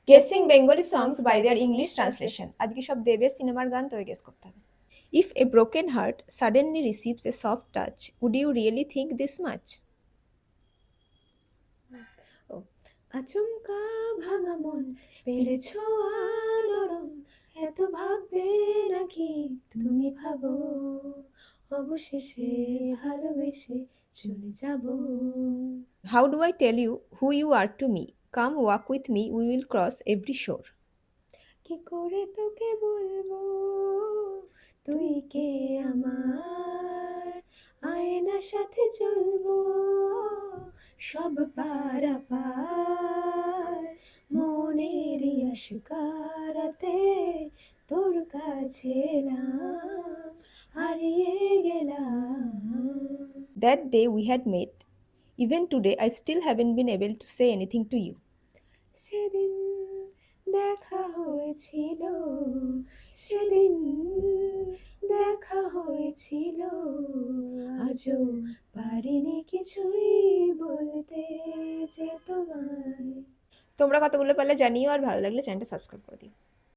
Guessing Bengali songs by their English translation. আজকে সব দেবের সিনেমার গান, তো গেস করতে হবে। If a broken heart suddenly receives a soft touch, would you really think this much? ও, আচমকা ভাঙা মন পেরেছ আর নরম, এত ভাববে নাকি তুমি ভাবো, অবশেষে ভালোবেসে চলে যাব। How do I tell you who you are to me, come walk with me, we will cross every shore. কি করে তোকে বলবো তুই কে আমার, আয়নার সাথে চলবো সব পারাপার, মনেরই আশকারাতে তোর কাছে এলাম, হারিয়ে গেলাম। That day we had met, even today I still haven't been able to say anything to you. সেদিন দেখা হয়েছিল, সেদিন দেখা হয়েছিল, আজও পারিনি কিছুই বলতে যে তোমায়। তোমরা কতগুলো পারলে জানিও, আর ভালো লাগলে চ্যানেলটা সাবস্ক্রাইব করে দিও।